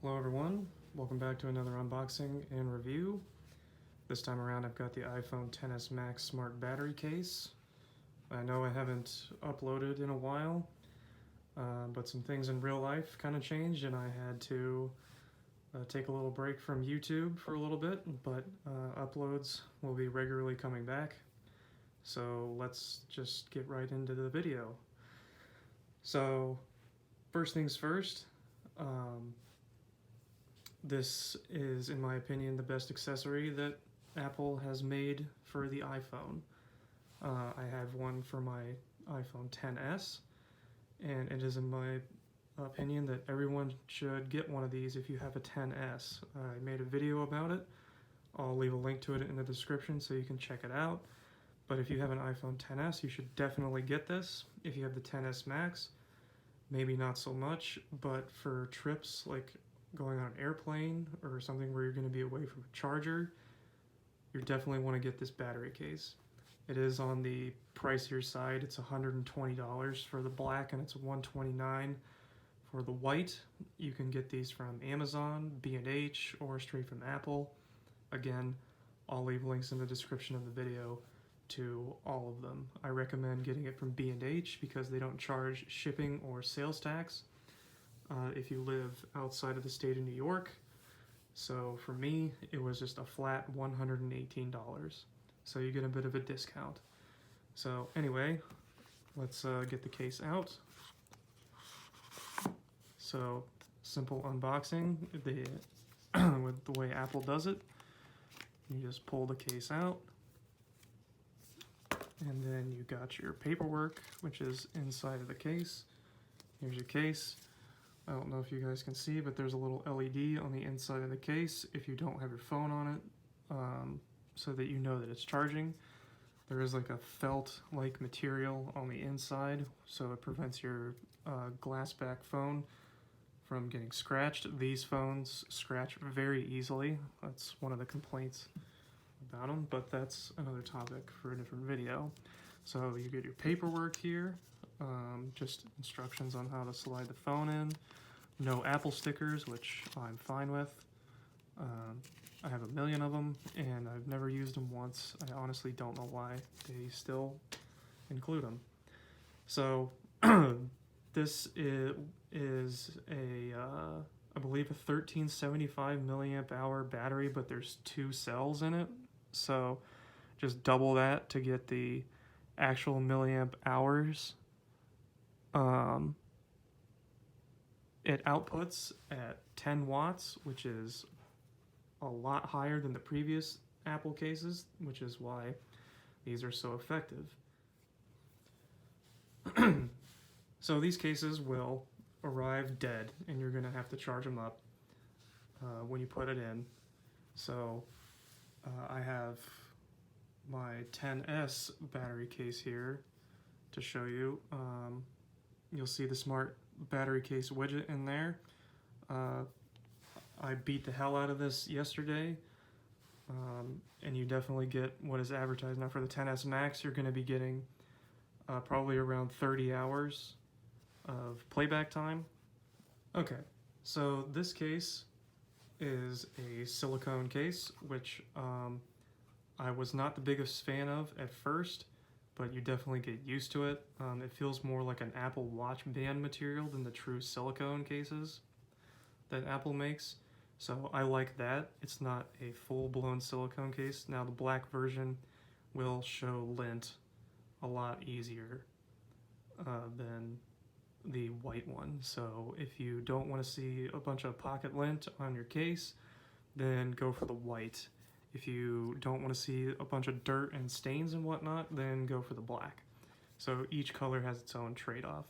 Hello everyone, welcome back to another unboxing and review. This time around I've got the iPhone XS Max Smart Battery Case. I know I haven't uploaded in a while, but some things in real life kind of changed and I had to take a little break from YouTube for a little bit, but uploads will be regularly coming back. So let's just get right into the video. So first things first, this is, in my opinion, the best accessory that Apple has made for the iPhone. I have one for my iPhone XS, and it is in my opinion that everyone should get one of these if you have a XS. I made a video about it. I'll leave a link to it in the description so you can check it out. But if you have an iPhone XS, you should definitely get this. If you have the XS Max, maybe not so much, but for trips like going on an airplane or something where you're going to be away from a charger, you definitely want to get this battery case. It is on the pricier side. It's $120 for the black and it's $129 for the white. You can get these from Amazon, B&H, or straight from Apple. Again, I'll leave links in the description of the video to all of them. I recommend getting it from B&H because they don't charge shipping or sales tax if you live outside of the state of New York. So for me, it was just a flat $118. So you get a bit of a discount. So anyway, let's get the case out. So simple unboxing, with the way Apple does it. You just pull the case out, and then you got your paperwork, which is inside of the case. Here's your case. I don't know if you guys can see, but there's a little LED on the inside of the case if you don't have your phone on it, so that you know that it's charging. There is like a felt-like material on the inside, so it prevents your glass back phone from getting scratched. These phones scratch very easily. That's one of the complaints about them, but that's another topic for a different video. So you get your paperwork here, just instructions on how to slide the phone in. No Apple stickers, which I'm fine with. I have a million of them, and I've never used them once. I honestly don't know why they still include them. So this is a, I believe, a 1375 milliamp hour battery, but there's 2 cells in it. So just double that to get the actual milliamp hours. It outputs at 10 watts, which is a lot higher than the previous Apple cases, which is why these are so effective. So these cases will arrive dead, and you're going to have to charge them up when you put it in. So I have my XS battery case here to show you. You'll see the smart battery case widget in there. I beat the hell out of this yesterday, and you definitely get what is advertised. Now for the XS Max, you're going to be getting probably around 30 hours of playback time. Okay, so this case is a silicone case, which I was not the biggest fan of at first, but you definitely get used to it. It feels more like an Apple Watch band material than the true silicone cases that Apple makes. So I like that. It's not a full-blown silicone case. Now the black version will show lint a lot easier than the white one. So if you don't want to see a bunch of pocket lint on your case, then go for the white. If you don't want to see a bunch of dirt and stains and whatnot, then go for the black. So each color has its own trade-off.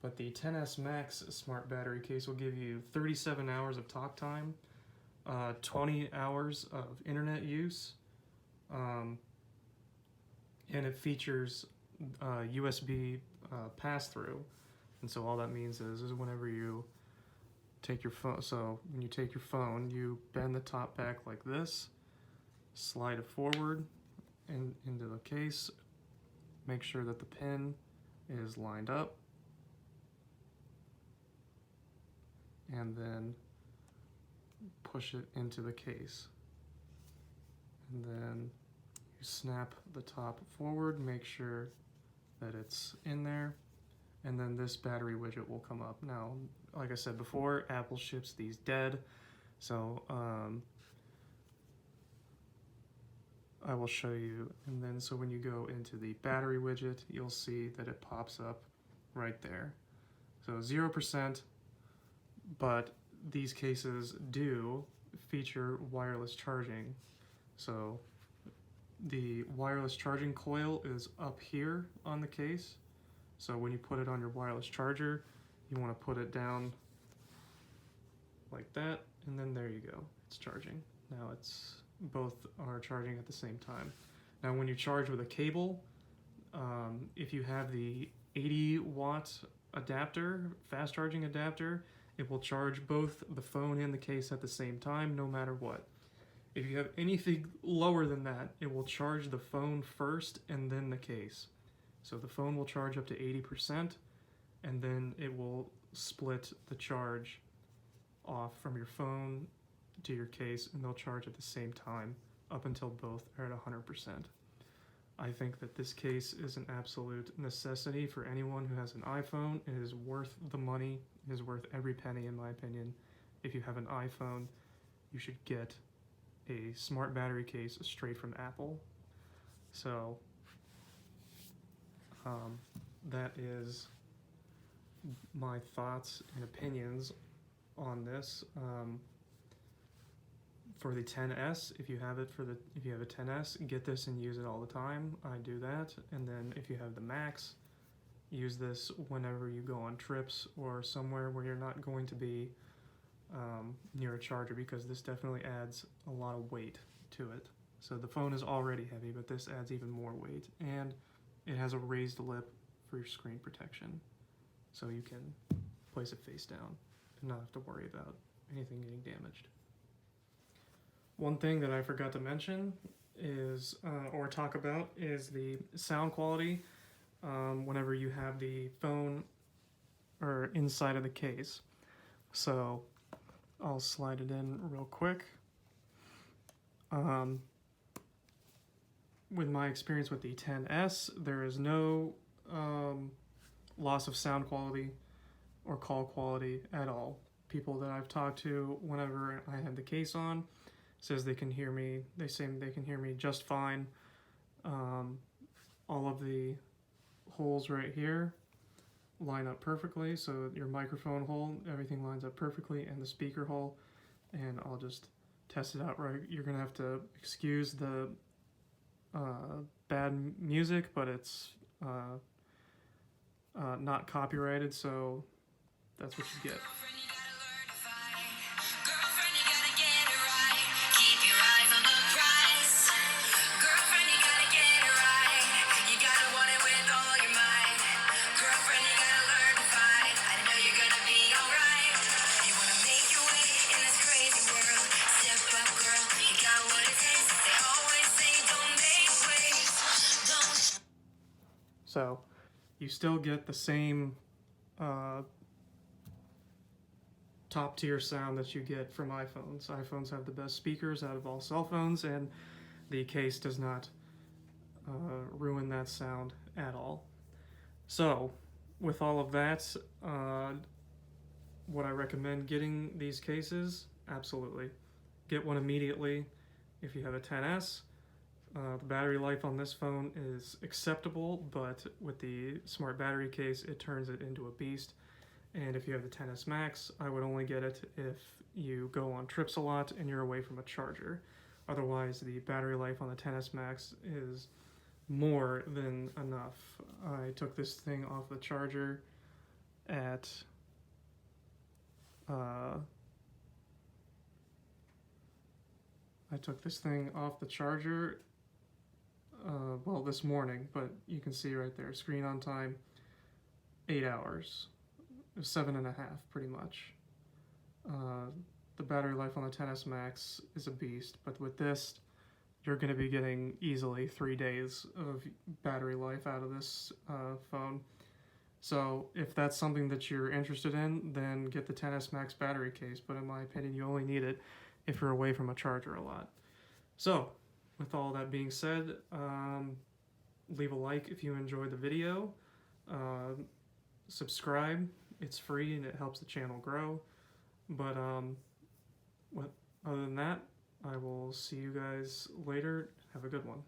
But the XS Max smart battery case will give you 37 hours of talk time, 20 hours of internet use, and it features USB pass-through. And so all that means is whenever you take your phone, so when you take your phone, you bend the top back like this, slide it forward and into the case, make sure that the pin is lined up, and then push it into the case. And then you snap the top forward, make sure that it's in there, and then this battery widget will come up. Now, like I said before, Apple ships these dead, so I will show you. And then so when you go into the battery widget, you'll see that it pops up right there. So 0%, but these cases do feature wireless charging. So the wireless charging coil is up here on the case. So when you put it on your wireless charger, you want to put it down like that, and then there you go, it's charging. Now it's both are charging at the same time. Now when you charge with a cable, if you have the 80-watt adapter, fast charging adapter, it will charge both the phone and the case at the same time, no matter what. If you have anything lower than that, it will charge the phone first and then the case. So the phone will charge up to 80%, and then it will split the charge off from your phone to your case, and they'll charge at the same time up until both are at 100%. I think that this case is an absolute necessity for anyone who has an iPhone. It is worth the money. It is worth every penny, in my opinion. If you have an iPhone, you should get a smart battery case straight from Apple. So that is my thoughts and opinions on this. For the 10S, if you have a 10S, get this and use it all the time. I do that. And then if you have the Max, use this whenever you go on trips or somewhere where you're not going to be near a charger, because this definitely adds a lot of weight to it. So the phone is already heavy, but this adds even more weight, and it has a raised lip for your screen protection, so you can place it face down and not have to worry about anything getting damaged. One thing that I forgot to mention is, or talk about, is the sound quality whenever you have the phone or inside of the case. So I'll slide it in real quick. With my experience with the 10S, there is no loss of sound quality or call quality at all. People that I've talked to whenever I had the case on says they can hear me. They say they can hear me just fine. All of the holes right here line up perfectly, so your microphone hole, everything lines up perfectly, and the speaker hole. And I'll just test it out. Right, you're gonna have to excuse the bad music, but it's not copyrighted, so that's what you get. So you still get the same top tier sound that you get from iPhones. iPhones have the best speakers out of all cell phones, and the case does not ruin that sound at all. So with all of that, would I recommend getting these cases? Absolutely. Get one immediately if you have a 10S. The battery life on this phone is acceptable, but with the smart battery case, it turns it into a beast. And if you have the 10S Max, I would only get it if you go on trips a lot and you're away from a charger. Otherwise, the battery life on the 10S Max is more than enough. I took this thing off the charger at well, this morning, but you can see right there, screen on time, 8 hours, 7.5 pretty much. The battery life on the 10S Max is a beast, but with this, you're going to be getting easily 3 days of battery life out of this phone. So if that's something that you're interested in, then get the 10s Max battery case. But in my opinion, you only need it if you're away from a charger a lot. So with all that being said, leave a like if you enjoyed the video. Subscribe. It's free and it helps the channel grow. But other than that, I will see you guys later. Have a good one.